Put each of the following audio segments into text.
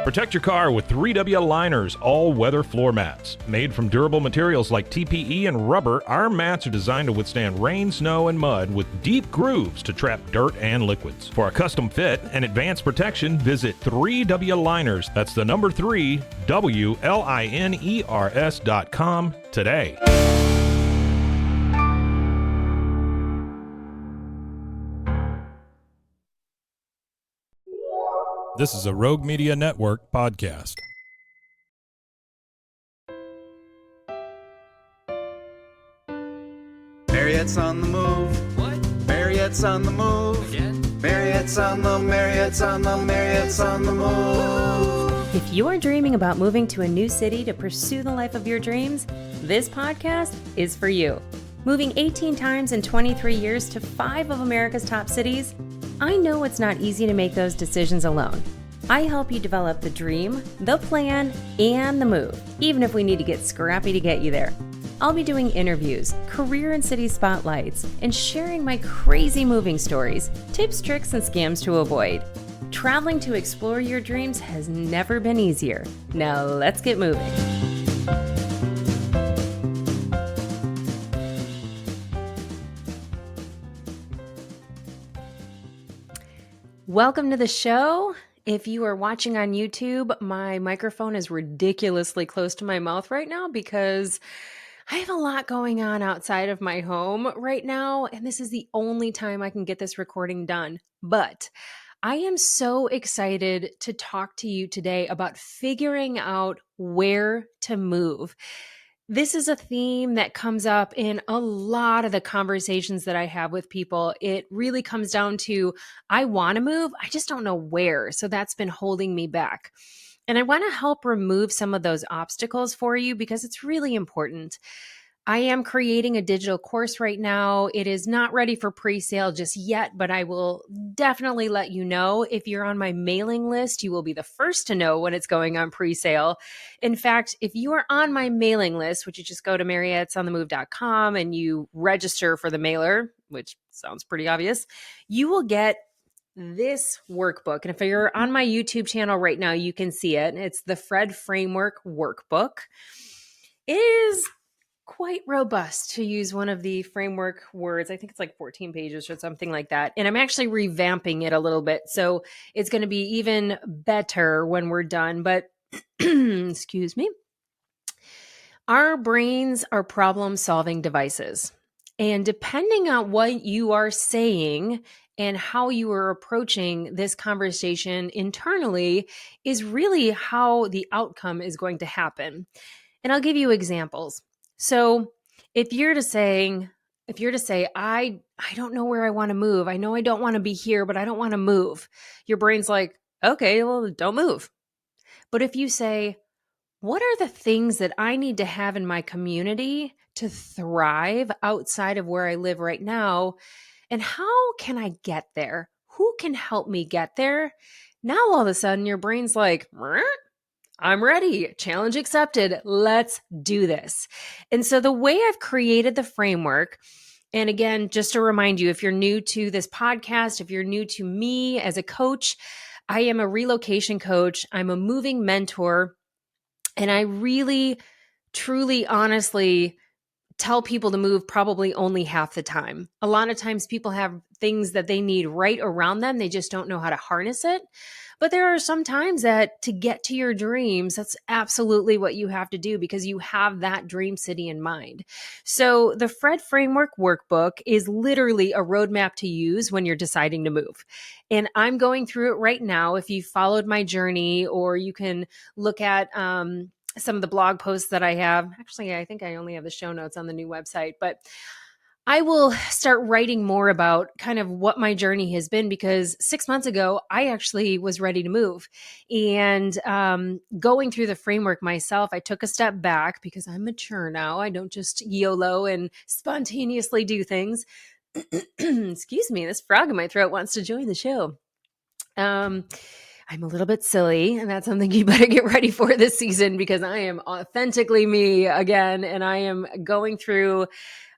Protect your car with 3W Liners all-weather floor mats. Made from durable materials like TPE and rubber, our mats are designed to withstand rain, snow, and mud with deep grooves to trap dirt and liquids. For a custom fit and advanced protection, visit 3W Liners. That's the number 3, WLINERS.com today. This is a Rogue Media Network podcast. Mariette's on the move. What? Mariette's on the move. Again? Mariette's on the move. If you're dreaming about moving to a new city to pursue the life of your dreams, this podcast is for you. Moving 18 times in 23 years to 5 of America's top cities, I know it's not easy to make those decisions alone. I help you develop the dream, the plan, and the move, even if we need to get scrappy to get you there. I'll be doing interviews, career and city spotlights, and sharing my crazy moving stories, tips, tricks, and scams to avoid. Traveling to explore your dreams has never been easier. Now let's get moving. Welcome to the show. If you are watching on YouTube, my microphone is ridiculously close to my mouth right now because I have a lot going on outside of my home right now, and this is the only time I can get this recording done. But I am so excited to talk to you today about figuring out where to move. This is a theme that comes up in a lot of the conversations that I have with people. It really comes down to, I want to move, I just don't know where. So that's been holding me back. And I want to help remove some of those obstacles for you because it's really important. I am creating a digital course right now. It is not ready for pre-sale just yet, but I will definitely let you know. If you're on my mailing list, you will be the first to know when it's going on pre-sale. In fact, if you are on my mailing list, which you just go to mariettesonthemove.com and you register for the mailer, which sounds pretty obvious, you will get this workbook. And if you're on my YouTube channel right now, you can see it. It's the Fred Framework Workbook. It is quite robust, to use one of the framework words. I think it's like 14 pages or something like that. And I'm actually revamping it a little bit. So it's going to be even better when we're done. But excuse me. Our brains are problem-solving devices. And depending on what you are saying and how you are approaching this conversation internally is really how the outcome is going to happen. And I'll give you examples. So if you're to say, I don't know where I want to move. I know I don't want to be here, but I don't want to move. Your brain's like, okay, well, don't move. But if you say, what are the things that I need to have in my community to thrive outside of where I live right now? And how can I get there? Who can help me get there? Now, all of a sudden, your brain's like, I'm ready. Challenge accepted. Let's do this. And so the way I've created the framework, and again, just to remind you, if you're new to this podcast, if you're new to me as a coach, I am a relocation coach. I'm a moving mentor. And I really, truly, honestly tell people to move probably only half the time. A lot of times people have things that they need right around them. They just don't know how to harness it. But there are some times that to get to your dreams, that's absolutely what you have to do because you have that dream city in mind. So the Fred Framework Workbook is literally a roadmap to use when you're deciding to move. And I'm going through it right now. If you followed my journey, or you can look at some of the blog posts that I have. Actually, I think I only have the show notes on the new website, but I will start writing more about kind of what my journey has been, because 6 months ago, I actually was ready to move. And going through the framework myself, I took a step back because I'm mature now. I don't just YOLO and spontaneously do things. Excuse me, this frog in my throat wants to join the show. I'm a little bit silly, and that's something you better get ready for this season because I am authentically me again, and I am going through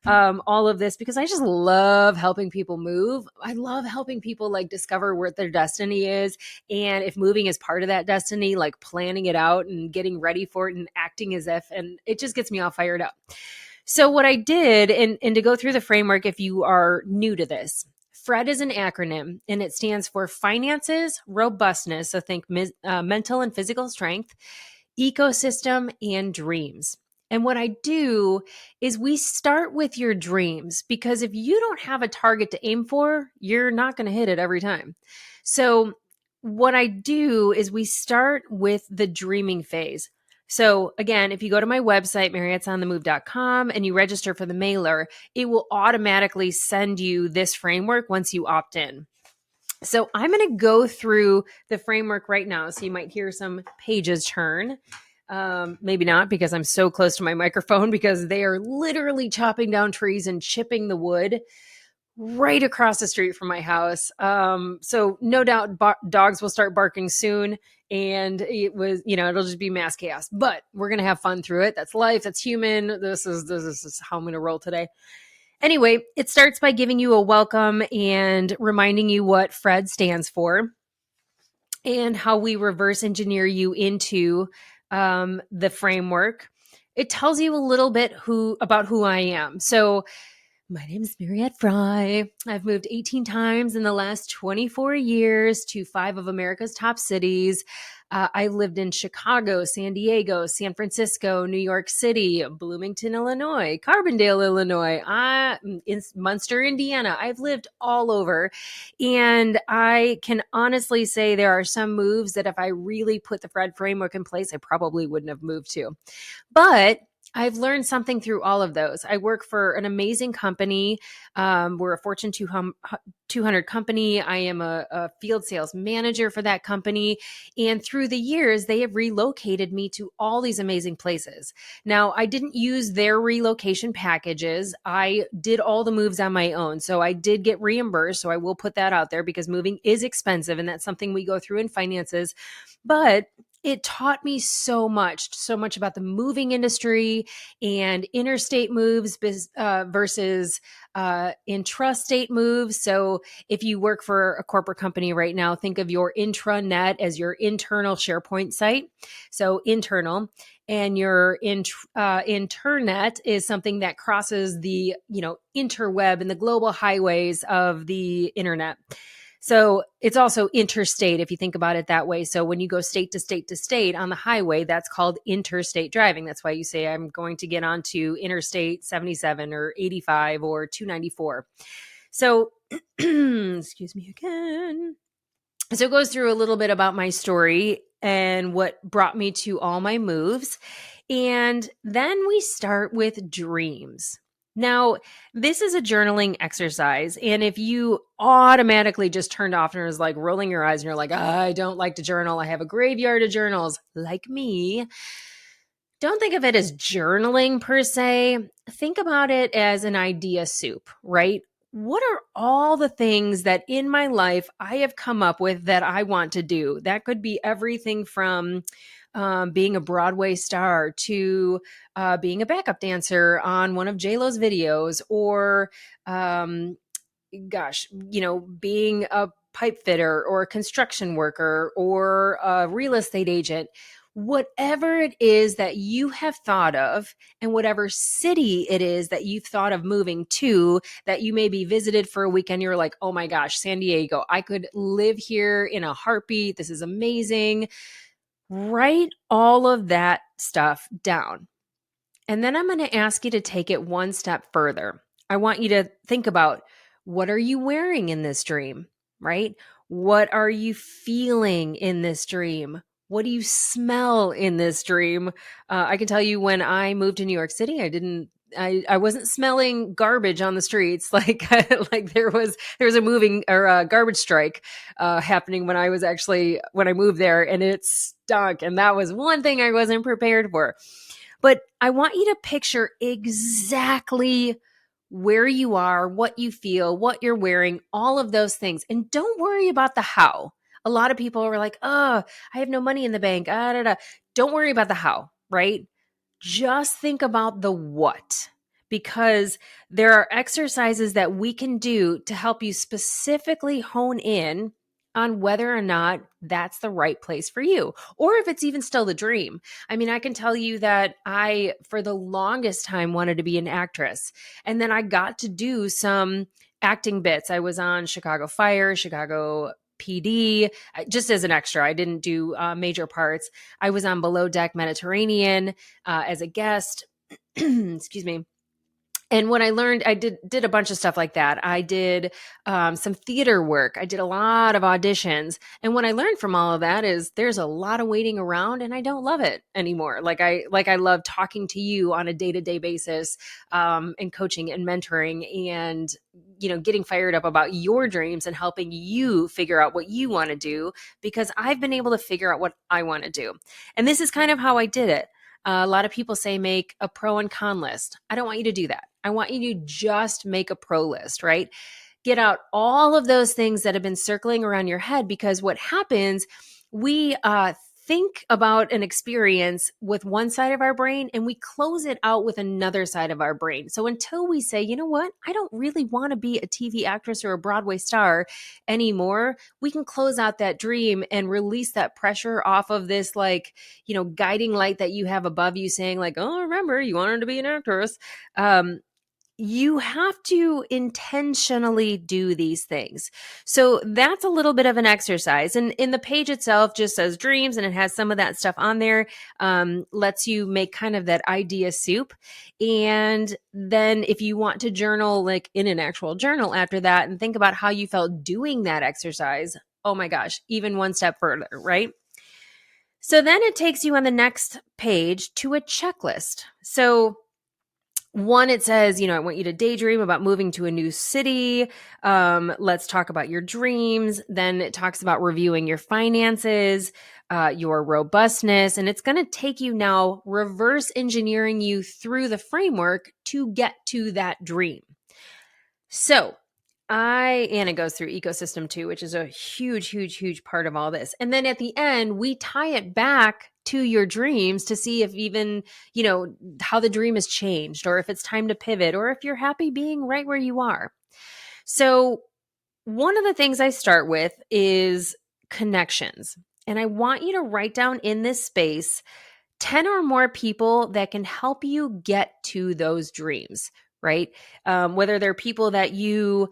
all of this because I just love helping people move. I love helping people like discover what their destiny is. And if moving is part of that destiny, like planning it out and getting ready for it and acting as if, and it just gets me all fired up. So what I did, and to go through the framework, if you are new to this, FRED is an acronym and it stands for finances, robustness. So think mental and physical strength, ecosystem, and dreams. And what I do is we start with your dreams because if you don't have a target to aim for, you're not going to hit it every time. So what I do is we start with the dreaming phase. So again, if you go to my website, mariette'sonthemove.com, and you register for the mailer, it will automatically send you this framework once you opt in. So I'm going to go through the framework right now. So you might hear some pages turn. Maybe not because I'm so close to my microphone because they are literally chopping down trees and chipping the wood right across the street from my house. So no doubt dogs will start barking soon, and it'll just be mass chaos, but we're going to have fun through it. That's life. That's human. This is how I'm going to roll today. Anyway, it starts by giving you a welcome and reminding you what FRED stands for and how we reverse engineer you into the framework. It tells you a little bit about who I am. So my name is Mariette Frey. I've moved 18 times in the last 24 years to 5 of America's top cities. I lived in Chicago, San Diego, San Francisco, New York City, Bloomington, Illinois, Carbondale, Illinois, in Munster, Indiana. I've lived all over. And I can honestly say there are some moves that if I really put the FRED framework in place, I probably wouldn't have moved to. But I've learned something through all of those. I work for an amazing company. We're a Fortune 200 company. I am a field sales manager for that company. And through the years, they have relocated me to all these amazing places. Now, I didn't use their relocation packages. I did all the moves on my own. So I did get reimbursed. So I will put that out there because moving is expensive. And that's something we go through in finances. But it taught me so much about the moving industry and interstate moves versus intrastate moves. So if you work for a corporate company right now, think of your intranet as your internal SharePoint site. So internal, and your internet is something that crosses the interweb and the global highways of the internet. So it's also interstate if you think about it that way. So when you go state to state to state on the highway, that's called interstate driving. That's why you say I'm going to get onto Interstate 77 or 85 or 294. So excuse me again. So it goes through a little bit about my story and what brought me to all my moves. And then we start with dreams. Now, this is a journaling exercise. And if you automatically just turned off and was like rolling your eyes and you're like, I don't like to journal, I have a graveyard of journals, like me, don't think of it as journaling per se. Think about it as an idea soup, right? What are all the things that in my life I have come up with that I want to do? That could be everything from being a Broadway star to being a backup dancer on one of J-Lo's videos, or being a pipe fitter or a construction worker or a real estate agent. Whatever it is that you have thought of, and whatever city it is that you've thought of moving to, that you maybe visited for a weekend, you're like, oh my gosh, San Diego, I could live here in a heartbeat. This is amazing. Write all of that stuff down. And then I'm going to ask you to take it one step further. I want you to think about, what are you wearing in this dream, right? What are you feeling in this dream? What do you smell in this dream? I can tell you when I moved to New York City, I wasn't smelling garbage on the streets. Like there was a moving or a garbage strike happening when I moved there, and it stunk. And that was one thing I wasn't prepared for. But I want you to picture exactly where you are, what you feel, what you're wearing, all of those things. And don't worry about the how. A lot of people are like, oh, I have no money in the bank. Don't worry about the how, right? Just think about the what, because there are exercises that we can do to help you specifically hone in on whether or not that's the right place for you, or if it's even still the dream. I mean, I can tell you that I, for the longest time, wanted to be an actress. And then I got to do some acting bits. I was on Chicago Fire, Chicago PD, just as an extra. I didn't do major parts. I was on Below Deck Mediterranean as a guest. Excuse me. And when I learned, I did a bunch of stuff like that. I did some theater work. I did a lot of auditions. And what I learned from all of that is there's a lot of waiting around, and I don't love it anymore. Like I love talking to you on a day-to-day basis, and coaching and mentoring, and getting fired up about your dreams and helping you figure out what you want to do, because I've been able to figure out what I want to do. And this is kind of how I did it. A lot of people say make a pro and con list. I don't want you to do that. I want you to just make a pro list, right? Get out all of those things that have been circling around your head, because what happens, we think about an experience with one side of our brain and we close it out with another side of our brain. So until we say, you know what, I don't really want to be a TV actress or a Broadway star anymore, we can close out that dream and release that pressure off of this, guiding light that you have above you saying like, oh, remember, you wanted to be an actress. You have to intentionally do these things. So that's a little bit of an exercise. And in the page itself just says dreams, and it has some of that stuff on there, lets you make kind of that idea soup. And then if you want to journal, like in an actual journal after that, and think about how you felt doing that exercise, oh my gosh, even one step further, right? So then it takes you on the next page to a checklist. So one, it says, I want you to daydream about moving to a new city. Let's talk about your dreams. Then it talks about reviewing your finances, your robustness, and it's going to take you now reverse engineering you through the framework to get to that dream. So and it goes through ecosystem too, which is a huge, huge, huge part of all this. And then at the end, we tie it back to your dreams to see if even, how the dream has changed, or if it's time to pivot, or if you're happy being right where you are. So one of the things I start with is connections. And I want you to write down in this space 10 or more people that can help you get to those dreams, right? Whether they're people that you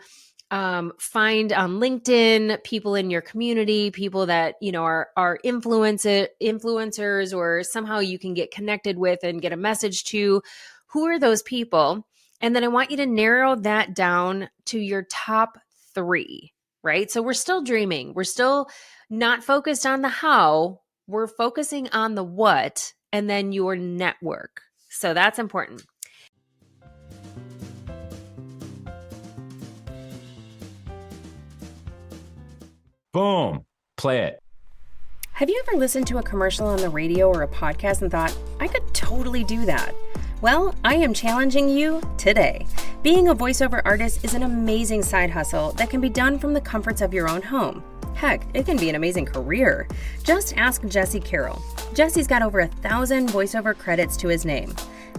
find on LinkedIn, people in your community, people that, are influencers, or somehow you can get connected with and get a message to. Who are those people? And then I want you to narrow that down to your top 3, right? So we're still dreaming. We're still not focused on the how. We're focusing on the what, and then your network. So that's important. Boom. Play it. Have you ever listened to a commercial on the radio or a podcast and thought, I could totally do that? Well, I am challenging you today. Being a voiceover artist is an amazing side hustle that can be done from the comforts of your own home. Heck, it can be an amazing career. Just ask Jesse Carroll. Jesse's got over 1,000 voiceover credits to his name.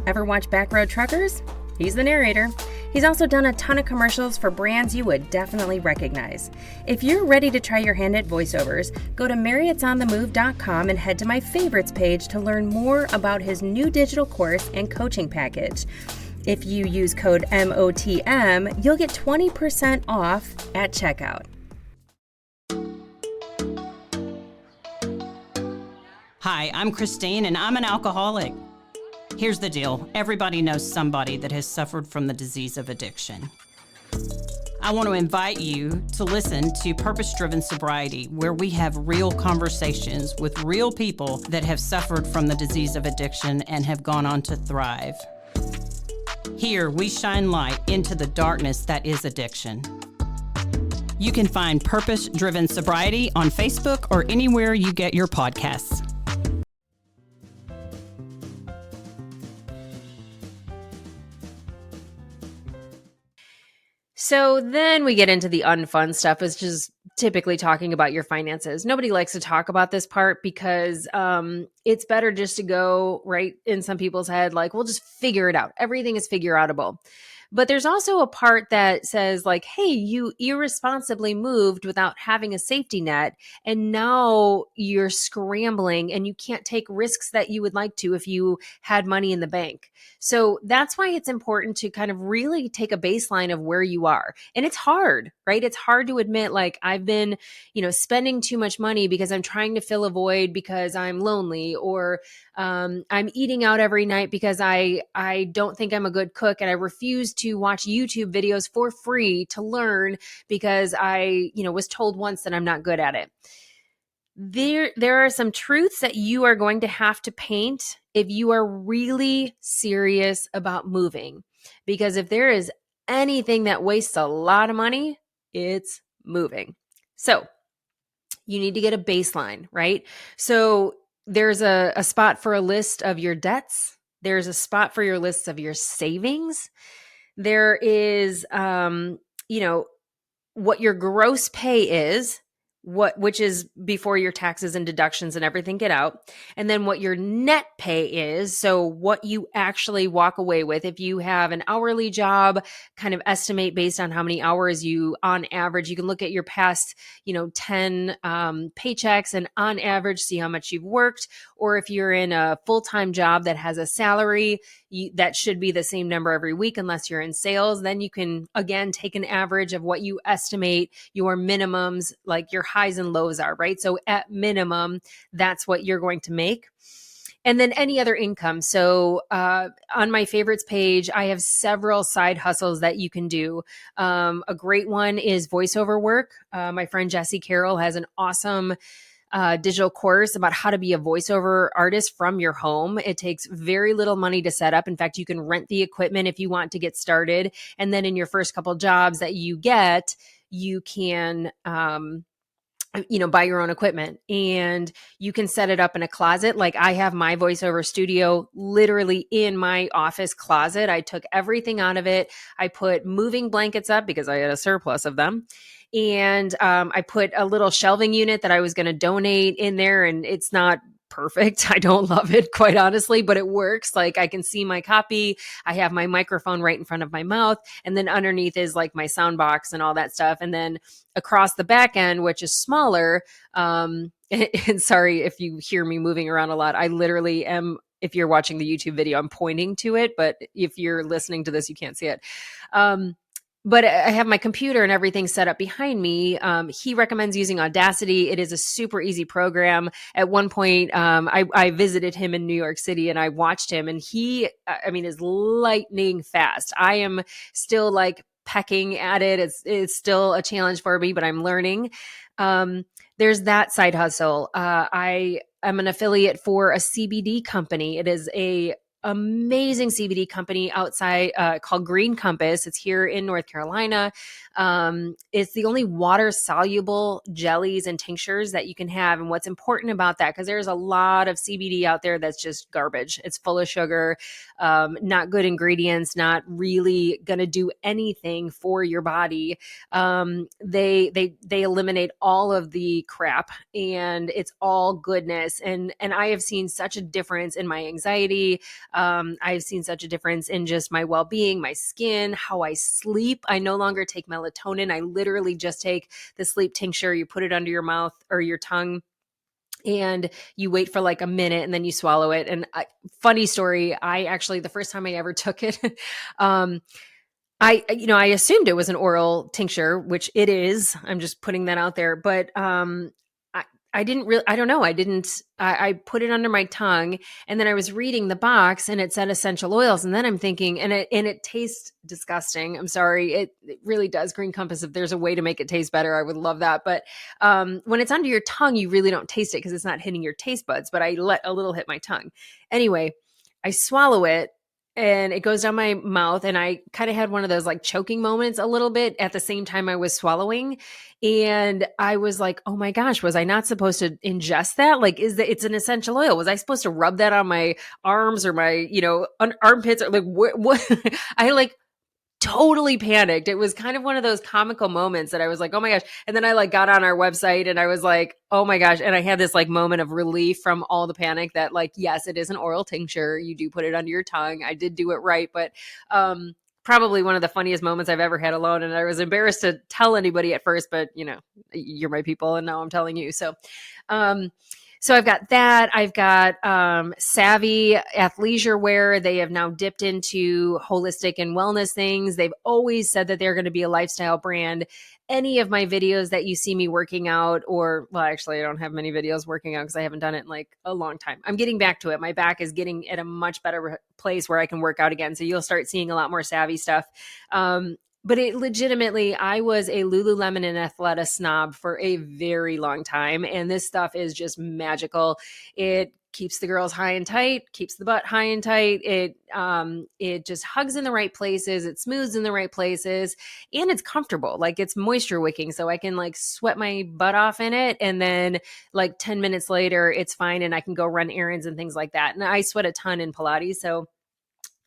Ever watch Backroad Truckers? He's the narrator. He's also done a ton of commercials for brands you would definitely recognize. If you're ready to try your hand at voiceovers, go to mariette'sonthemove.com and head to my favorites page to learn more about his new digital course and coaching package. If you use code MOTM, you'll get 20% off at checkout. Hi, I'm Christine, and I'm an alcoholic. Here's the deal. Everybody knows somebody that has suffered from the disease of addiction. I want to invite you to listen to Purpose-Driven Sobriety, where we have real conversations with real people that have suffered from the disease of addiction and have gone on to thrive. Here, we shine light into the darkness that is addiction. You can find Purpose-Driven Sobriety on Facebook or anywhere you get your podcasts. So then we get into the unfun stuff, which is typically talking about your finances. Nobody likes to talk about this part because it's better just to go right in some people's head, like, we'll just figure it out. Everything is figure outable. But there's also a part that says like, hey, you irresponsibly moved without having a safety net. And now you're scrambling and you can't take risks that you would like to if you had money in the bank. So that's why it's important to kind of really take a baseline of where you are. And it's hard, right? It's hard to admit, like, I've been, spending too much money because I'm trying to fill a void because I'm lonely, or I'm eating out every night because I don't think I'm a good cook and I refuse to watch YouTube videos for free to learn because I, was told once that I'm not good at it. There are some truths that you are going to have to paint if you are really serious about moving. Because if there is anything that wastes a lot of money, it's moving. So you need to get a baseline, right? So there's a spot for a list of your debts. There's a spot for your list of your savings. There is, what your gross pay is, which is before your taxes and deductions and everything get out. And then what your net pay is. So what you actually walk away with. If you have an hourly job, kind of estimate based on how many hours you, on average, you can look at your past, 10 paychecks and on average see how much you've worked. Or if you're in a full-time job that has a salary, that should be the same number every week unless you're in sales. Then you can, again, take an average of what you estimate your minimums, like your highs and lows are, right? So at minimum, that's what you're going to make. And then any other income. So on my favorites page, I have several side hustles that you can do. A great one is voiceover work. My friend Jessie Carroll has an awesome digital course about how to be a voiceover artist from your home. It takes very little money to set up. In fact, you can rent the equipment if you want to get started. And then in your first couple jobs that you get, you can, buy your own equipment and you can set it up in a closet. Like I have my voiceover studio literally in my office closet. I took everything out of it. I put moving blankets up because I had a surplus of them. And I put a little shelving unit that I was going to donate in there, and it's not perfect. I don't love it, quite honestly, but it works. Like I can see my copy. I have my microphone right in front of my mouth. And then underneath is like my sound box and all that stuff. And then across the back end, which is smaller, and sorry if you hear me moving around a lot, I literally am, if you're watching the YouTube video, I'm pointing to it, but if you're listening to this, you can't see it. But I have my computer and everything set up behind me. He recommends using Audacity. It is a super easy program. At one point, I visited him in New York City and I watched him, and he, is lightning fast. I am still like pecking at it. It's still a challenge for me, but I'm learning. There's that side hustle. I am an affiliate for a CBD company. It is a amazing CBD company outside called Green Compass. It's here in North Carolina. It's the only water soluble jellies and tinctures that you can have. And what's important about that, because there's a lot of CBD out there that's just garbage. It's full of sugar, not good ingredients, not really going to do anything for your body. They eliminate all of the crap and it's all goodness. And I have seen such a difference in my anxiety. I've seen such a difference in just my well-being, my skin, how I sleep. I no longer take melatonin. I literally just take the sleep tincture. You put it under your mouth or your tongue and you wait for like a minute and then you swallow it. And funny story, I actually, the first time I ever took it, I assumed it was an oral tincture, which it is. I'm just putting that out there. But I didn't really, I don't know. I put it under my tongue and then I was reading the box and it said essential oils. And then I'm thinking, and it tastes disgusting. I'm sorry. It really does. Green Compass, if there's a way to make it taste better, I would love that. But when it's under your tongue, you really don't taste it because it's not hitting your taste buds, but I let a little hit my tongue. Anyway, I swallow it. And it goes down my mouth and I kind of had one of those like choking moments a little bit at the same time I was swallowing. And I was like, oh my gosh, was I not supposed to ingest that? Like, it's an essential oil. Was I supposed to rub that on my arms or my, armpits or like what? I like totally panicked. It was kind of one of those comical moments that I was like, oh my gosh. And then I like got on our website and I was like, oh my gosh. And I had this like moment of relief from all the panic that like, yes, it is an oral tincture. You do put it under your tongue. I did do it right. But probably one of the funniest moments I've ever had alone. And I was embarrassed to tell anybody at first, but you know, you're my people and now I'm telling you. So I've got that. I've got Savvy athleisure wear. They have now dipped into holistic and wellness things. They've always said that they're going to be a lifestyle brand. Any of my videos that you see me working out, or well, actually, I don't have many videos working out because I haven't done it in like a long time. I'm getting back to it. My back is getting at a much better place where I can work out again. So you'll start seeing a lot more Savvy stuff. But it legitimately, I was a Lululemon and Athleta snob for a very long time. And this stuff is just magical. It keeps the girls high and tight, keeps the butt high and tight. It just hugs in the right places. It smooths in the right places, and it's comfortable. Like it's moisture wicking. So I can like sweat my butt off in it. And then like 10 minutes later, it's fine. And I can go run errands and things like that. And I sweat a ton in Pilates. So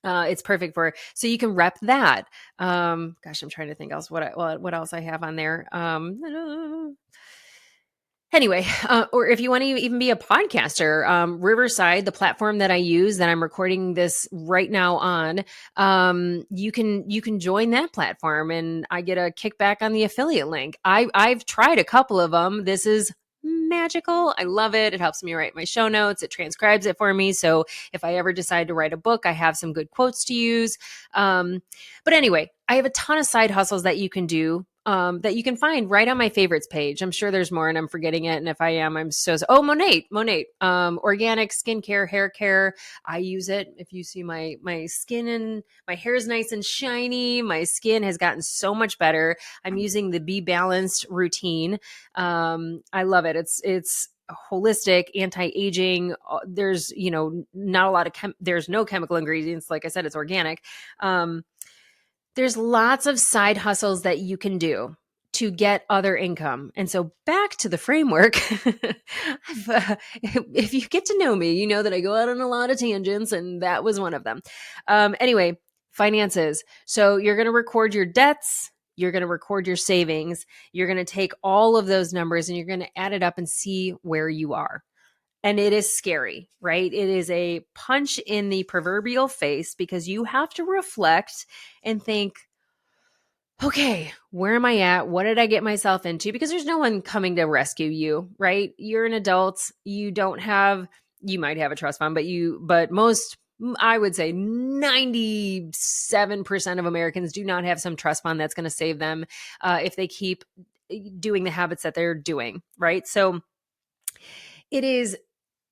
it's perfect so you can rep that. Gosh, I'm trying to think else what else I have on there. Anyway, or if you want to even be a podcaster, Riverside, the platform that I use that I'm recording this right now on, you can join that platform and I get a kickback on the affiliate link. I've tried a couple of them. This is magical. I love it. It helps me write my show notes. It transcribes it for me. So if I ever decide to write a book, I have some good quotes to use. But anyway, I have a ton of side hustles that you can do. That you can find right on my favorites page. I'm sure there's more and I'm forgetting it. And if I am, I'm Monate, organic skincare, hair care. I use it. If you see my skin and my hair is nice and shiny, my skin has gotten so much better. I'm using the Be Balanced routine. I love it. It's holistic, anti-aging. There's, not a lot of, there's no chemical ingredients. Like I said, it's organic. There's lots of side hustles that you can do to get other income. And so back to the framework, if you get to know me, you know that I go out on a lot of tangents, and that was one of them. Anyway, finances. So you're going to record your debts. You're going to record your savings. You're going to take all of those numbers and you're going to add it up and see where you are. And it is scary, right? It is a punch in the proverbial face because you have to reflect and think, okay, where am I at? What did I get myself into? Because there's no one coming to rescue you, right? You're an adult. You might have a trust fund, but most, I would say 97% of Americans do not have some trust fund that's going to save them if they keep doing the habits that they're doing, right? So it is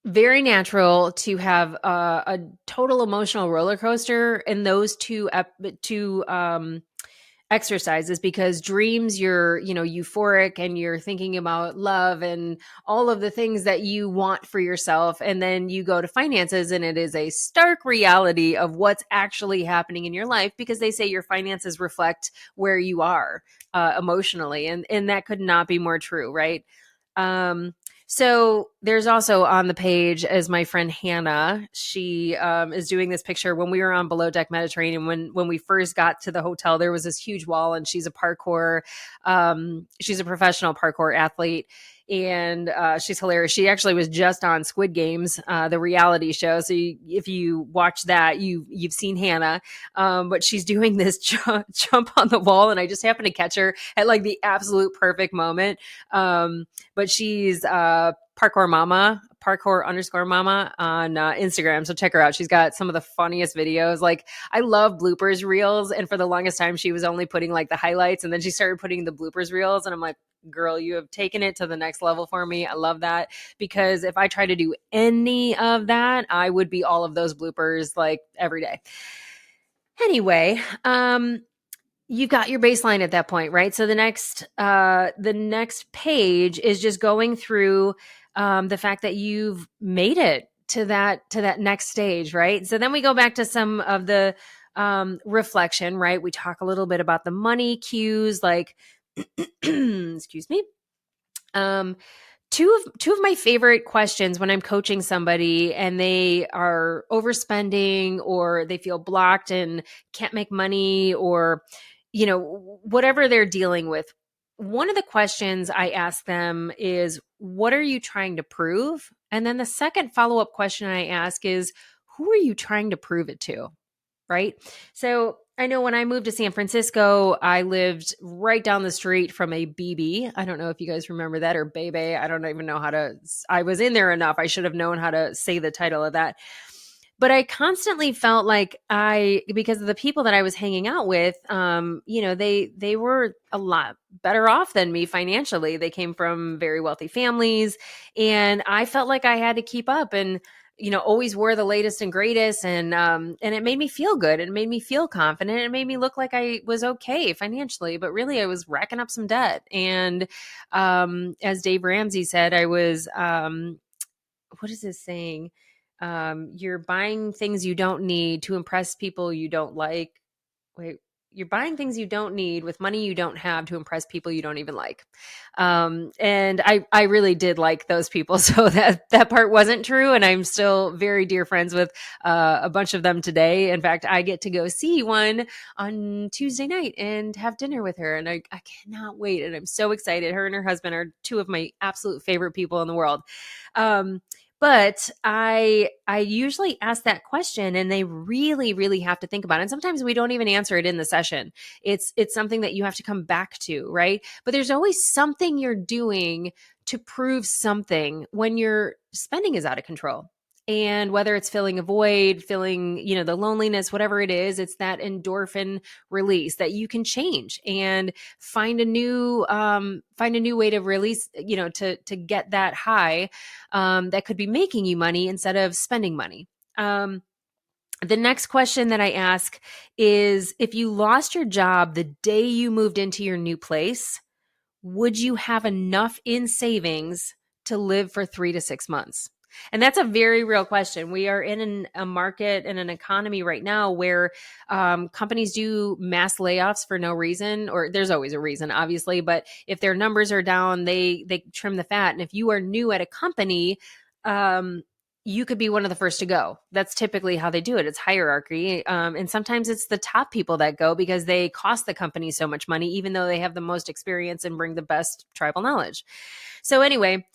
very natural to have a total emotional roller coaster in those two exercises, because dreams, you're euphoric and you're thinking about love and all of the things that you want for yourself, and then you go to finances and it is a stark reality of what's actually happening in your life, because they say your finances reflect where you are emotionally, and that could not be more true, right? So there's also on the page is my friend Hannah. She is doing this picture when we were on Below Deck Mediterranean. When we first got to the hotel, there was this huge wall, and she's a professional parkour athlete. And she's hilarious. She actually was just on Squid Games, the reality show. So if you watch that, you've seen Hannah. But she's doing this jump on the wall, and I just happened to catch her at like the absolute perfect moment. But she's parkour_mama on Instagram. So check her out. She's got some of the funniest videos. Like, I love bloopers reels. And for the longest time, she was only putting like the highlights, and then she started putting the bloopers reels. And I'm like, girl, you have taken it to the next level for me. I love that, because if I try to do any of that, I would be all of those bloopers like every day. Anyway, you've got your baseline at that point, right? So the next page is just going through the fact that you've made it to that next stage, right? So then we go back to some of the reflection, right? We talk a little bit about the money cues, like excuse me. two of my favorite questions when I'm coaching somebody and they are overspending or they feel blocked and can't make money or, whatever they're dealing with. One of the questions I ask them is, what are you trying to prove? And then the second follow-up question I ask is, who are you trying to prove it to? Right? So I know when I moved to San Francisco, I lived right down the street from a BB. I don't know if you guys remember that, or Bebe. I don't even know I was in there enough. I should have known how to say the title of that. But I constantly felt like because of the people that I was hanging out with, they were a lot better off than me financially. They came from very wealthy families, and I felt like I had to keep up and always wore the latest and greatest. And it made me feel good. It made me feel confident. It made me look like I was okay financially, but really I was racking up some debt. And as Dave Ramsey said, I was, what is his saying? You're buying things you don't need to impress people you don't like. Wait, you're buying things you don't need with money you don't have to impress people you don't even like. And I really did like those people. So that part wasn't true. And I'm still very dear friends with a bunch of them today. In fact, I get to go see one on Tuesday night and have dinner with her. And I cannot wait. And I'm so excited. Her and her husband are two of my absolute favorite people in the world. But I usually ask that question and they really, really have to think about it. And sometimes we don't even answer it in the session. It's something that you have to come back to, right? But there's always something you're doing to prove something when your spending is out of control. And whether it's filling a void, filling, the loneliness, whatever it is, it's that endorphin release that you can change and find a new way to release, to get that high that could be making you money instead of spending money. The next question that I ask is, if you lost your job the day you moved into your new place, would you have enough in savings to live for 3 to 6 months? And that's a very real question. We are in a market and an economy right now where companies do mass layoffs for no reason, or there's always a reason, obviously. But if their numbers are down, they trim the fat. And if you are new at a company, you could be one of the first to go. That's typically how they do it. It's hierarchy. And sometimes it's the top people that go because they cost the company so much money, even though they have the most experience and bring the best tribal knowledge. So anyway,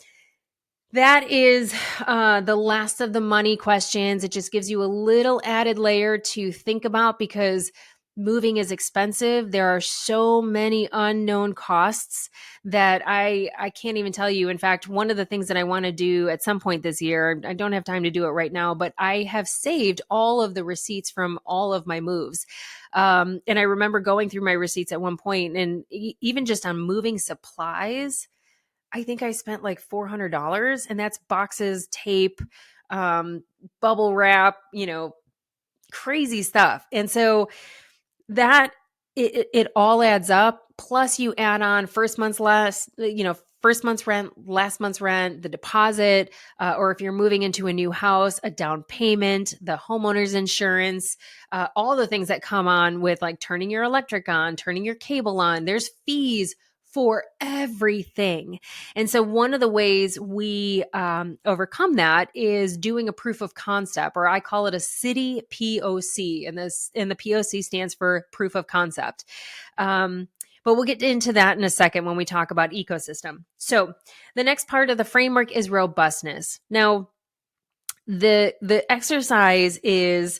that is the last of the money questions. It just gives you a little added layer to think about because moving is expensive. There are so many unknown costs that I can't even tell you. In fact, one of the things that I want to do at some point this year, I don't have time to do it right now, but I have saved all of the receipts from all of my moves. And I remember going through my receipts at one point, and even just on moving supplies, I think I spent like $400, and that's boxes, tape, bubble wrap, crazy stuff. And so that it all adds up. Plus you add on first month's rent, last month's rent, the deposit, or if you're moving into a new house, a down payment, the homeowner's insurance, all the things that come on with like turning your electric on, turning your cable on. There's fees for everything. And so one of the ways we overcome that is doing a proof of concept, or I call it a city POC. And the POC stands for proof of concept. But we'll get into that in a second when we talk about ecosystem. So the next part of the framework is robustness. Now, the exercise is,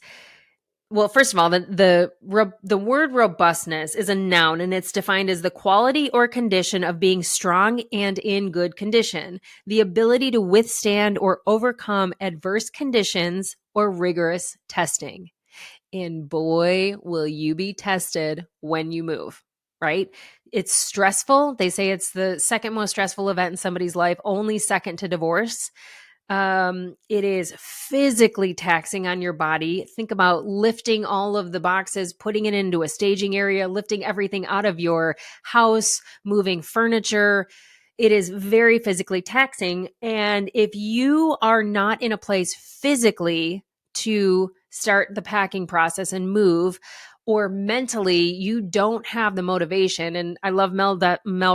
well, first of all, the word robustness is a noun, and it's defined as the quality or condition of being strong and in good condition, the ability to withstand or overcome adverse conditions or rigorous testing. And boy, will you be tested when you move, right? It's stressful. They say it's the second most stressful event in somebody's life, only second to divorce. It is physically taxing on your body. Think about lifting all of the boxes, putting it into a staging area, lifting everything out of your house, moving furniture. It is very physically taxing. And if you are not in a place physically to start the packing process and move, or mentally you don't have the motivation. And I love Mel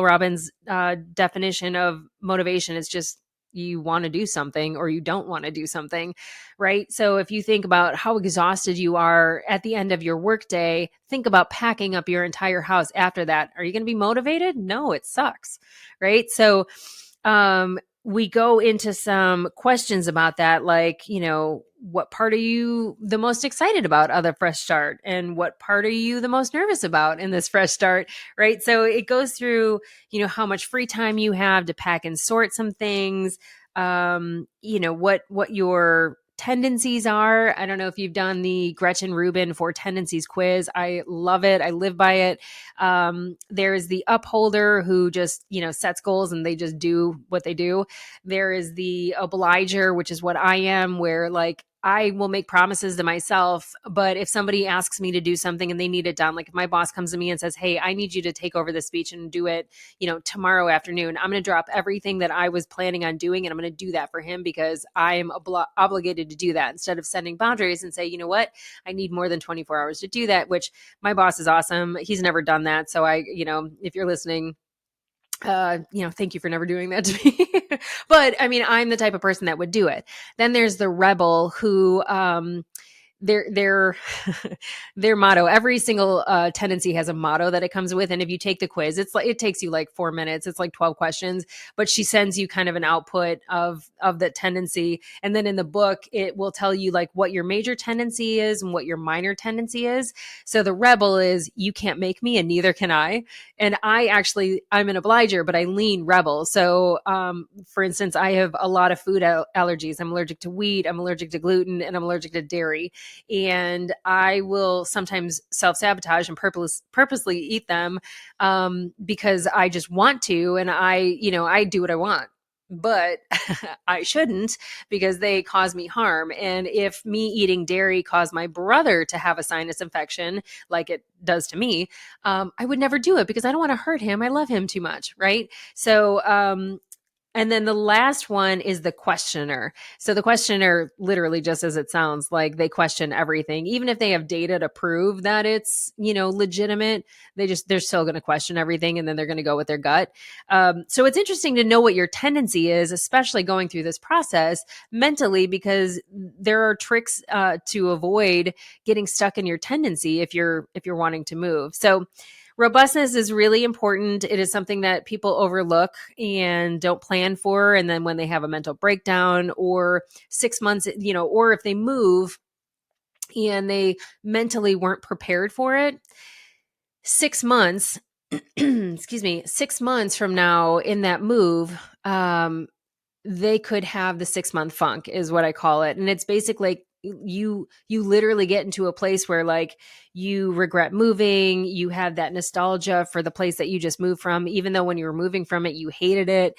Robbins' definition of motivation. It's just you want to do something or you don't want to do something, right? So if you think about how exhausted you are at the end of your workday, think about packing up your entire house after that. Are you going to be motivated? No, it sucks, right? So we go into some questions about that, like, what part are you the most excited about of the fresh start? And what part are you the most nervous about in this fresh start, right? So it goes through, how much free time you have to pack and sort some things, what your tendencies are. I don't know if you've done the Gretchen Rubin 4 Tendencies quiz. I love it. I live by it. There's the upholder who just, sets goals and they just do what they do. There is the obliger, which is what I am, where like I will make promises to myself, but if somebody asks me to do something and they need it done, like if my boss comes to me and says, "Hey, I need you to take over this speech and do it, tomorrow afternoon," I'm going to drop everything that I was planning on doing and I'm going to do that for him because I am obligated to do that, instead of setting boundaries and say, "You know what? I need more than 24 hours to do that," which my boss is awesome. He's never done that. So if you're listening, thank you for never doing that to me. But I mean, I'm the type of person that would do it. Then there's the rebel who, their their motto, every single tendency has a motto that it comes with. And if you take the quiz, it takes you like 4 minutes. It's like 12 questions, but she sends you kind of an output of the tendency. And then in the book, it will tell you like what your major tendency is and what your minor tendency is. So the rebel is, you can't make me and neither can I. And I'm an obliger, but I lean rebel. So for instance, I have a lot of food allergies. I'm allergic to wheat, I'm allergic to gluten, and I'm allergic to dairy. And I will sometimes self-sabotage and purposely eat them because I just want to. And I do what I want, but I shouldn't, because they cause me harm. And if me eating dairy caused my brother to have a sinus infection like it does to me, I would never do it because I don't want to hurt him. I love him too much, right? So and then the last one is the questioner. So the questioner, literally just as it sounds, like they question everything. Even if they have data to prove that it's, legitimate, they're still going to question everything, and then they're going to go with their gut. So it's interesting to know what your tendency is, especially going through this process mentally, because there are tricks to avoid getting stuck in your tendency if you're wanting to move. So robustness is really important. It is something that people overlook and don't plan for. And then when they have a mental breakdown or 6 months, or if they move and they mentally weren't prepared for it, 6 months, 6 months from now in that move, they could have the 6-month funk is what I call it. And it's basically you literally get into a place where like you regret moving, you have that nostalgia for the place that you just moved from, even though when you were moving from it, you hated it.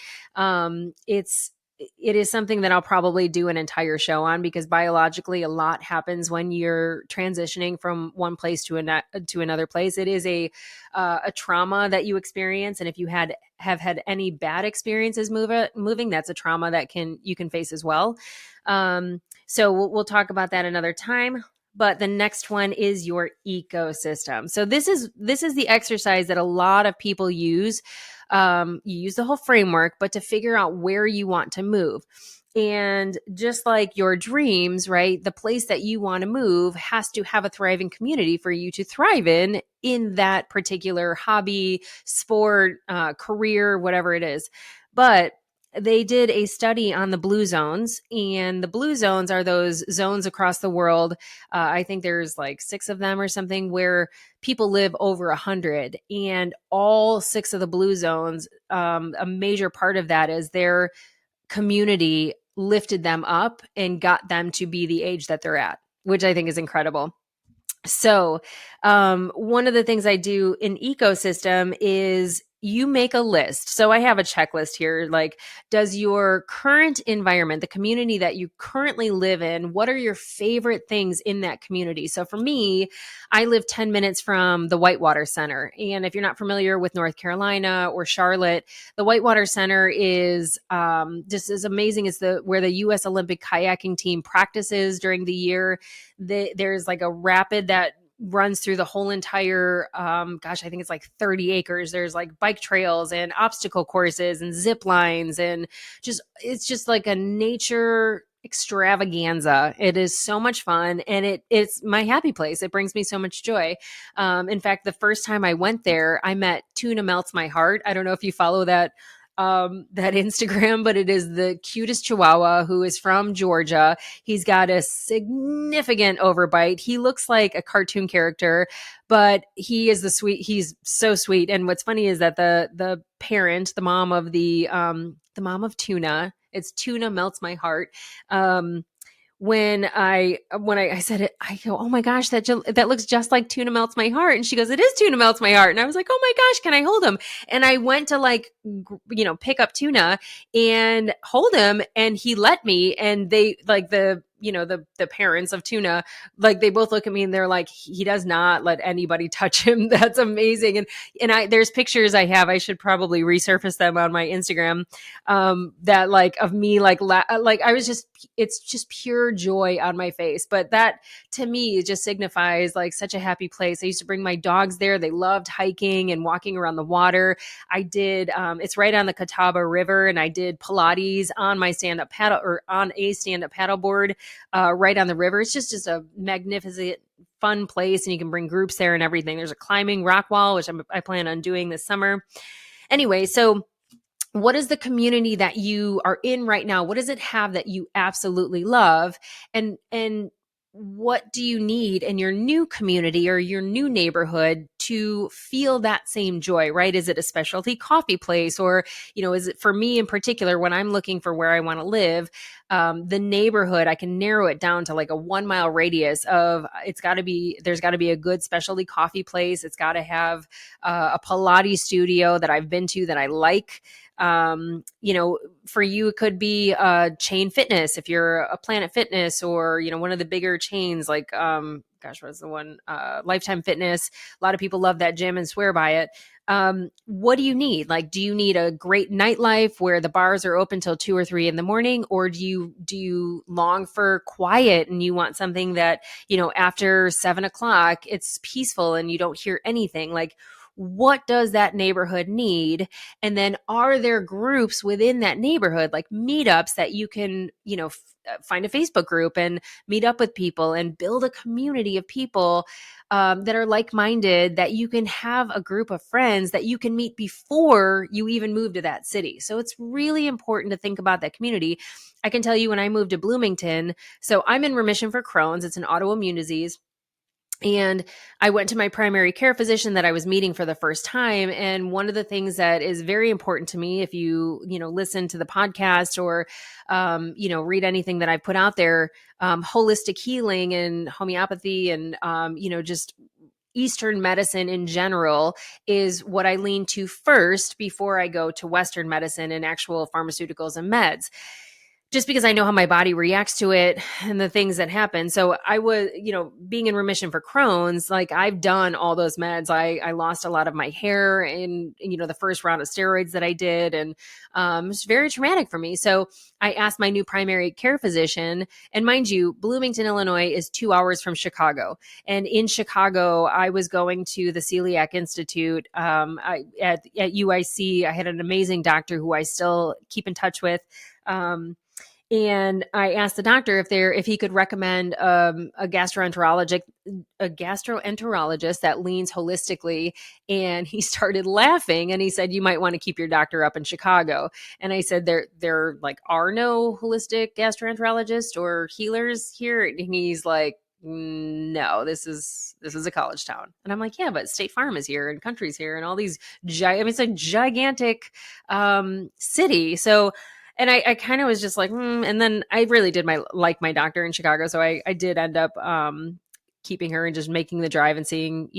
It is something that I'll probably do an entire show on, because biologically a lot happens when you're transitioning from one place to another place. It is a trauma that you experience. And if you have had any bad experiences moving, that's a trauma that you can face as well. So we'll talk about that another time. But the next one is your ecosystem. So this is the exercise that a lot of people use. You use the whole framework, but to figure out where you want to move. And just like your dreams, right? The place that you want to move has to have a thriving community for you to thrive in that particular hobby, sport, career, whatever it is. But they did a study on the blue zones, and the blue zones are those zones across the world. I think there's like 6 of them or something, where people live over 100, and all 6 of the blue zones, a major part of that is their community lifted them up and got them to be the age that they're at, which I think is incredible. So one of the things I do in ecosystem is you make a list. So I have a checklist here. Like, does your current environment, the community that you currently live in, what are your favorite things in that community? So for me, I live 10 minutes from the Whitewater Center. And if you're not familiar with North Carolina or Charlotte, the Whitewater Center is just as amazing as where the U.S. Olympic kayaking team practices during the year. There's like a rapid that runs through the whole entire, I think it's like 30 acres. There's like bike trails and obstacle courses and zip lines, and it's just like a nature extravaganza. It is so much fun, and it's my happy place. It brings me so much joy. In fact, the first time I went there, I met Tuna Melts My Heart. I don't know if you follow that Instagram, but it is the cutest Chihuahua who is from Georgia. He's got a significant overbite. He looks like a cartoon character, but he's so sweet. And what's funny is that the parent, the mom of Tuna, it's Tuna Melts My Heart. When I said it, I go, oh my gosh, that looks just like Tuna Melts My Heart. And she goes, it is Tuna Melts My Heart. And I was like, oh my gosh, can I hold him? And I went to pick up Tuna and hold him, and he let me. And they the parents of Tuna, like, they both look at me and they're like, he does not let anybody touch him. That's amazing. And there's pictures I have, I should probably resurface them on my Instagram, that like of me, it's just pure joy on my face. But that to me, it just signifies like such a happy place. I used to bring my dogs there. They loved hiking and walking around the water. I did, it's right on the Catawba River, and I did Pilates on my stand-up paddle, or on a stand-up paddleboard, right on the river. It's just a magnificent, fun place, and you can bring groups there and everything. There's a climbing rock wall, which I plan on doing this summer. Anyway, so what is the community that you are in right now? What does it have that you absolutely love? And what do you need in your new community or your new neighborhood to feel that same joy, right? Is it a specialty coffee place? Or, is it, for me in particular, when I'm looking for where I want to live, the neighborhood, I can narrow it down to like a 1 mile radius of, there's got to be a good specialty coffee place. It's got to have a Pilates studio that I've been to that I like. For you, it could be Chain Fitness if you're a Planet Fitness, or, one of the bigger chains like, what's the one? Lifetime Fitness. A lot of people love that gym and swear by it. What do you need? Like, do you need a great nightlife where the bars are open till 2 or 3 in the morning? Or do you long for quiet and you want something that, after 7 o'clock, it's peaceful and you don't hear anything? Like, what does that neighborhood need? And then are there groups within that neighborhood, like meetups that you can, find a Facebook group and meet up with people and build a community of people that are like-minded, that you can have a group of friends that you can meet before you even move to that city. So it's really important to think about that community. I can tell you, when I moved to Bloomington, so I'm in remission for Crohn's. It's an autoimmune disease. And I went to my primary care physician that I was meeting for the first time. And one of the things that is very important to me, if you, listen to the podcast or, read anything that I put out there, holistic healing and homeopathy and, just Eastern medicine in general is what I lean to first before I go to Western medicine and actual pharmaceuticals and meds, just because I know how my body reacts to it and the things that happen. So I was, being in remission for Crohn's, like, I've done all those meds. I lost a lot of my hair in, the first round of steroids that I did. And it's very traumatic for me. So I asked my new primary care physician, and mind you, Bloomington, Illinois is 2 hours from Chicago. And in Chicago, I was going to the Celiac Institute at UIC. I had an amazing doctor who I still keep in touch with. And I asked the doctor if he could recommend a gastroenterologist that leans holistically. And he started laughing and he said, you might want to keep your doctor up in Chicago. And I said, there like are no holistic gastroenterologists or healers here. And he's like, no, this is a college town. And I'm like, yeah, but State Farm is here and Country's here and all these, it's a gigantic city. So, and I kind of was just like, and then I really did like my doctor in Chicago. So I did end up keeping her and just making the drive and seeing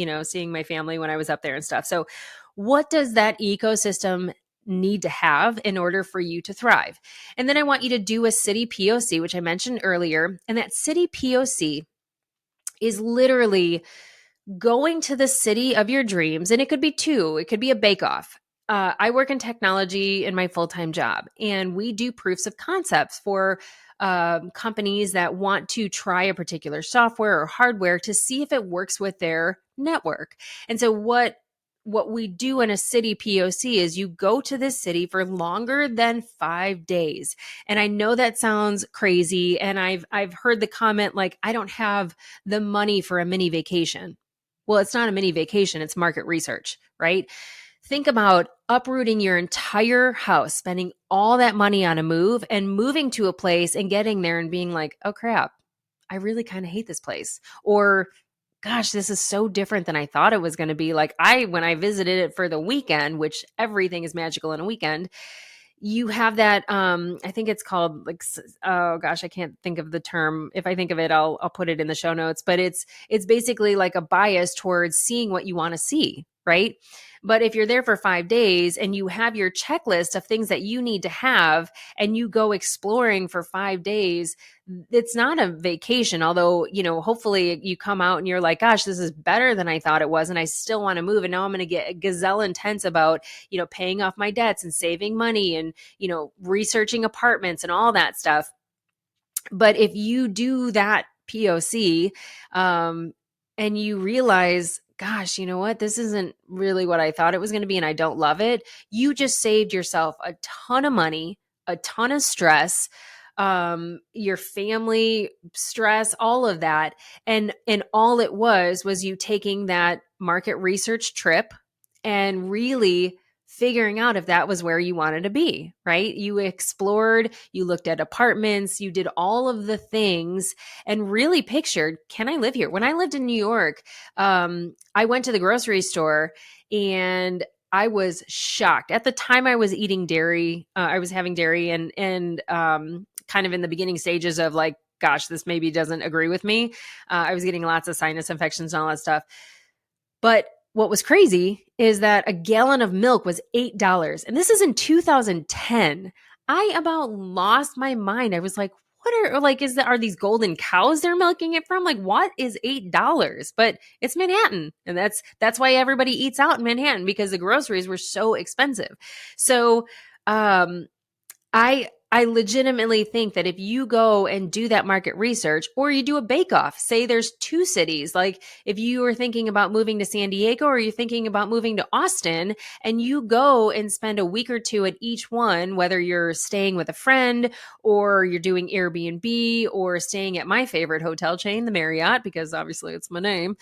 my family when I was up there and stuff. So what does that ecosystem need to have in order for you to thrive? And then I want you to do a city POC, which I mentioned earlier. And that city POC is literally going to the city of your dreams. And it could be 2, it could be a bake-off. I work in technology in my full-time job, and we do proofs of concepts for companies that want to try a particular software or hardware to see if it works with their network. And so what we do in a city POC is you go to this city for longer than 5 days. And I know that sounds crazy, and I've heard the comment like, I don't have the money for a mini vacation. Well, it's not a mini vacation, it's market research, right? Think about uprooting your entire house, spending all that money on a move and moving to a place and getting there and being like, oh crap, I really kind of hate this place. Or, gosh, this is so different than I thought it was going to be. Like when I visited it for the weekend, which everything is magical in a weekend, you have that, I think it's called like, oh gosh, I can't think of the term. If I think of it, I'll put it in the show notes, but it's basically like a bias towards seeing what you want to see. Right. But if you're there for 5 days and you have your checklist of things that you need to have and you go exploring for 5 days, it's not a vacation. Although, hopefully you come out and you're like, gosh, this is better than I thought it was. And I still want to move. And now I'm going to get gazelle intense about, paying off my debts and saving money and, researching apartments and all that stuff. But if you do that POC, and you realize, gosh, you know what? This isn't really what I thought it was going to be, and I don't love it. You just saved yourself a ton of money, a ton of stress, your family stress, all of that. And all it was you taking that market research trip and really figuring out if that was where you wanted to be, right? You explored, you looked at apartments, you did all of the things and really pictured, can I live here? When I lived in New York, I went to the grocery store and I was shocked. At the time I was eating dairy, I was having dairy and kind of in the beginning stages of like, gosh, this maybe doesn't agree with me. I was getting lots of sinus infections and all that stuff. But what was crazy is that a gallon of milk was $8. And this is in 2010. I about lost my mind. I was like, are these golden cows they're milking it from? Like, what is $8? But it's Manhattan. And that's why everybody eats out in Manhattan, because the groceries were so expensive. So, I legitimately think that if you go and do that market research or you do a bake-off, say there's 2 cities, like if you are thinking about moving to San Diego or you're thinking about moving to Austin, and you go and spend a week or 2 at each one, whether you're staying with a friend or you're doing Airbnb or staying at my favorite hotel chain, the Mariette, because obviously it's my name,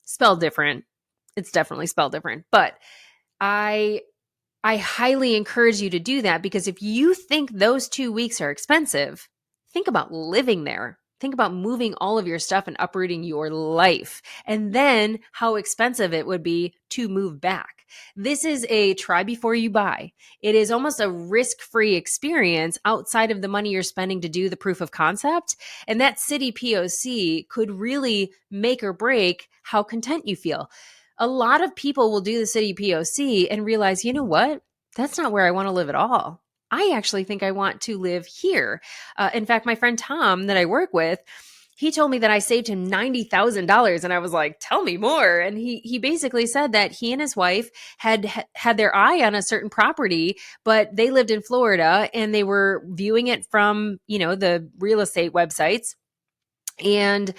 spelled different. It's definitely spelled different. But I highly encourage you to do that, because if you think those 2 weeks are expensive, think about living there. Think about moving all of your stuff and uprooting your life, and then how expensive it would be to move back. This is a try before you buy. It is almost a risk-free experience outside of the money you're spending to do the proof of concept. And that city POC could really make or break how content you feel. A lot of people will do the city POC and realize, you know what? That's not where I want to live at all. I actually think I want to live here. In fact, my friend Tom that I work with, he told me that I saved him $90,000. And I was like, tell me more. And he basically said that he and his wife had their eye on a certain property, but they lived in Florida and they were viewing it from, the real estate websites. And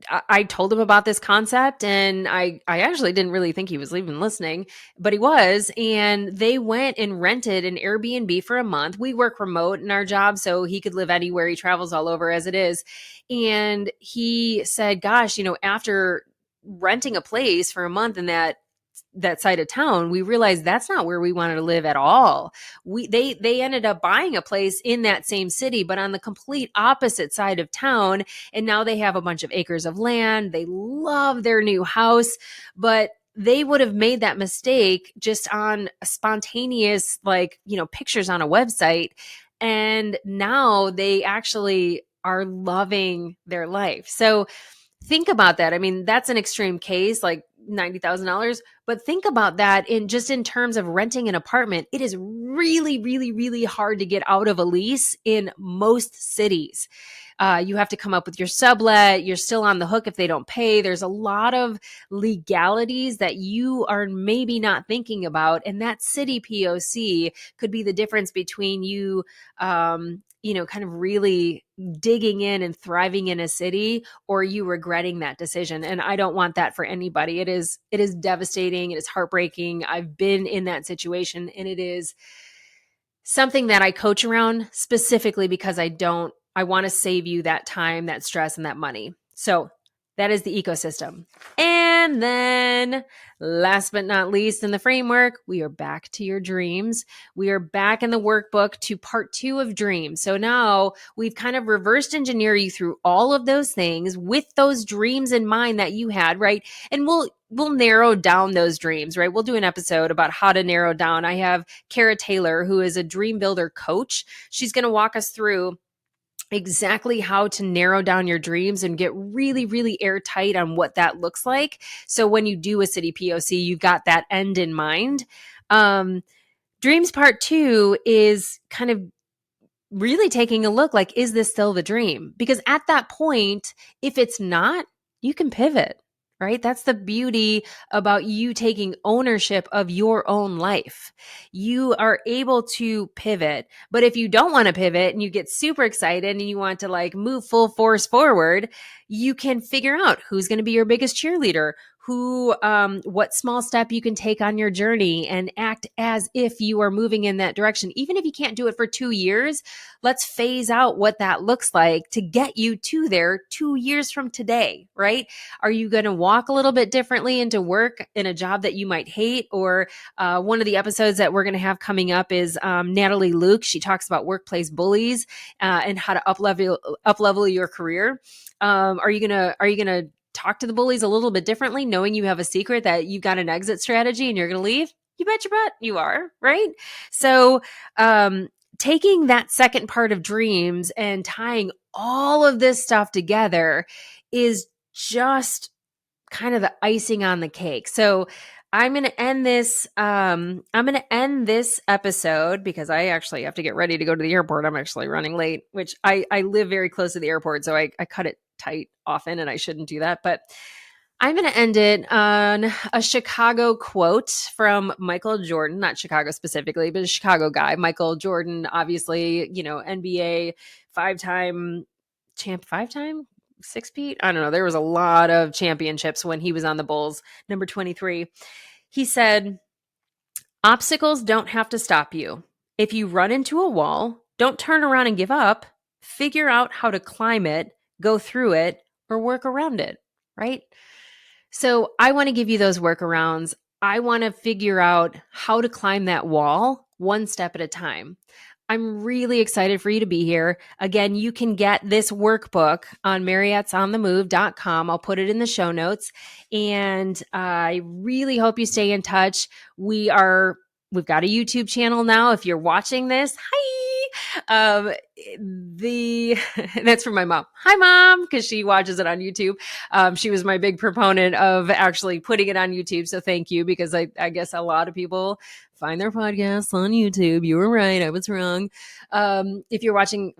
I told him about this concept, and I actually didn't really think he was even listening, but he was. And they went and rented an Airbnb for a month. We work remote in our job, so he could live anywhere. He travels all over as it is. And he said, gosh, after renting a place for a month in that side of town, we realized that's not where we wanted to live at all. They ended up buying a place in that same city, but on the complete opposite side of town. And now they have a bunch of acres of land. They love their new house, but they would have made that mistake just on a spontaneous, pictures on a website. And now they actually are loving their life. So think about that. I mean, that's an extreme case, like $90,000, But think about that in terms of renting an apartment. It is really, really, really hard to get out of a lease in most cities. You have to come up with your sublet. You're still on the hook if they don't pay. There's a lot of legalities that you are maybe not thinking about. And that city POC could be the difference between you, kind of really digging in and thriving in a city, or you regretting that decision. And I don't want that for anybody. It is devastating. It is heartbreaking. I've been in that situation, and it is something that I coach around specifically because I want to save you that time, that stress, and that money. So that is the ecosystem. And then last but not least in the framework, we are back to your dreams. We are back in the workbook to part 2 of dreams. So now we've kind of reversed engineer you through all of those things with those dreams in mind that you had, right? And we'll narrow down those dreams, right? We'll do an episode about how to narrow down. I have Kara Taylor, who is a dream builder coach. She's going to walk us through exactly how to narrow down your dreams and get really, really airtight on what that looks like. So when you do a city POC, you've got that end in mind. Dreams part 2 is kind of really taking a look like, is this still the dream? Because at that point, if it's not, you can pivot. Right? That's the beauty about you taking ownership of your own life. You are able to pivot. But if you don't want to pivot and you get super excited and you want to like move full force forward, you can figure out who's going to be your biggest cheerleader, what small step you can take on your journey and act as if you are moving in that direction. Even if you can't do it for 2 years, let's phase out what that looks like to get you to there 2 years from today, right? Are you going to walk a little bit differently into work in a job that you might hate? Or one of the episodes that we're going to have coming up is Natalie Luke. She talks about workplace bullies and how to up-level your career. Are you gonna talk to the bullies a little bit differently, knowing you have a secret that you've got an exit strategy and you're going to leave? You bet your butt you are, right? So taking that second part of dreams and tying all of this stuff together is just kind of the icing on the cake. So I'm going to end this. I'm going to end this episode because I actually have to get ready to go to the airport. I'm actually running late, which I live very close to the airport, so I cut it tight often, and I shouldn't do that. But I'm going to end it on a Chicago quote from Michael Jordan, not Chicago specifically, but a Chicago guy. Michael Jordan, obviously, NBA five-time champ, six-peat. I don't know. There was a lot of championships when he was on the Bulls, number 23. He said, "Obstacles don't have to stop you. If you run into a wall, don't turn around and give up. Figure out how to climb it, go through it, or work around it," right? So I want to give you those workarounds. I want to figure out how to climb that wall one step at a time. I'm really excited for you to be here. Again, you can get this workbook on mariettesonthemove.com. I'll put it in the show notes. And I really hope you stay in touch. We've got a YouTube channel now. If you're watching this, hi. That's from my mom. Hi, Mom, because she watches it on YouTube. She was my big proponent of actually putting it on YouTube. So thank you, because I guess a lot of people find their podcasts on YouTube. You were right. I was wrong. If you're watching,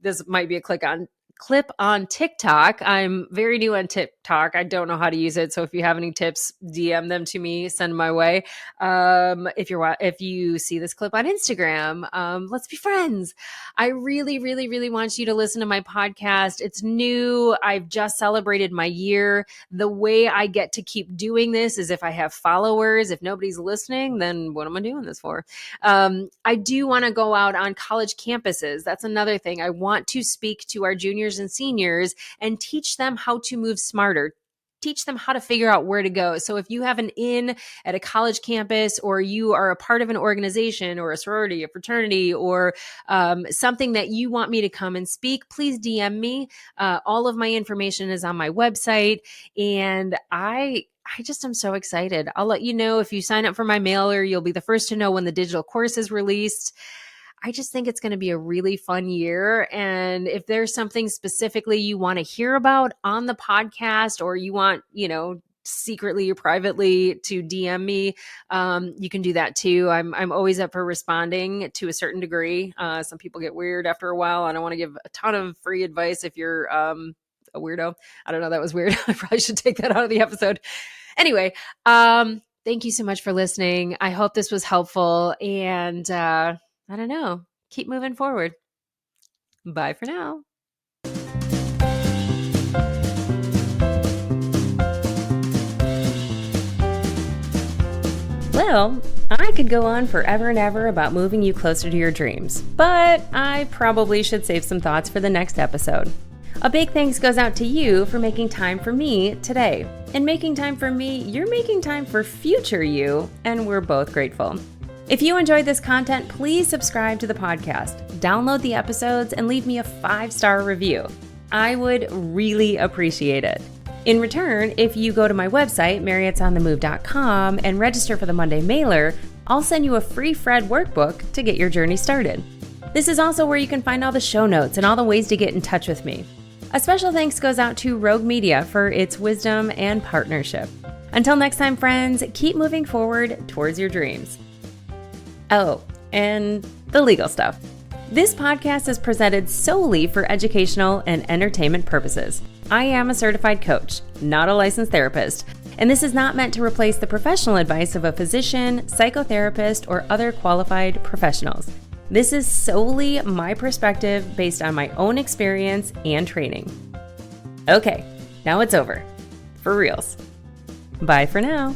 this might be a clip on TikTok. I'm very new on TikTok. I don't know how to use it. So if you have any tips, DM them to me, send them my way. If you see this clip on Instagram, let's be friends. I really, really, really want you to listen to my podcast. It's new. I've just celebrated my year. The way I get to keep doing this is if I have followers. If nobody's listening, then what am I doing this for? I do want to go out on college campuses. That's another thing. I want to speak to our juniors and seniors and teach them how to move smarter, teach them how to figure out where to go. So if you have an in at a college campus, or you are a part of an organization or a sorority, a fraternity, or something that you want me to come and speak, please DM me. All of my information is on my website, and I just am so excited. I'll let you know if you sign up for my mailer. You'll be the first to know when the digital course is released. I just think it's going to be a really fun year. And if there's something specifically you want to hear about on the podcast, or you want, secretly or privately to DM me, you can do that too. I'm always up for responding to a certain degree. Some people get weird after a while. I don't want to give a ton of free advice if you're a weirdo. I don't know. That was weird. I probably should take that out of the episode. Anyway, thank you so much for listening. I hope this was helpful. And I don't know. Keep moving forward. Bye for now. Well, I could go on forever and ever about moving you closer to your dreams, but I probably should save some thoughts for the next episode. A big thanks goes out to you for making time for me today. And making time for me, you're making time for future you, and we're both grateful. If you enjoyed this content, please subscribe to the podcast, download the episodes, and leave me a 5-star review. I would really appreciate it. In return, if you go to my website, mariette'sonthemove.com, and register for the Monday mailer, I'll send you a free Fred workbook to get your journey started. This is also where you can find all the show notes and all the ways to get in touch with me. A special thanks goes out to Rogue Media for its wisdom and partnership. Until next time, friends, keep moving forward towards your dreams. Oh, and the legal stuff. This podcast is presented solely for educational and entertainment purposes. I am a certified coach, not a licensed therapist, and this is not meant to replace the professional advice of a physician, psychotherapist, or other qualified professionals. This is solely my perspective based on my own experience and training. Okay, now it's over. For reals. Bye for now.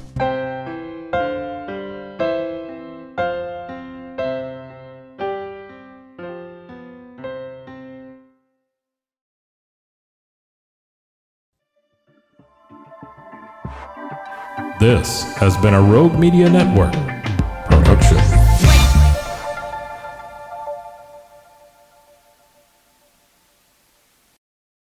This has been a Rogue Media Network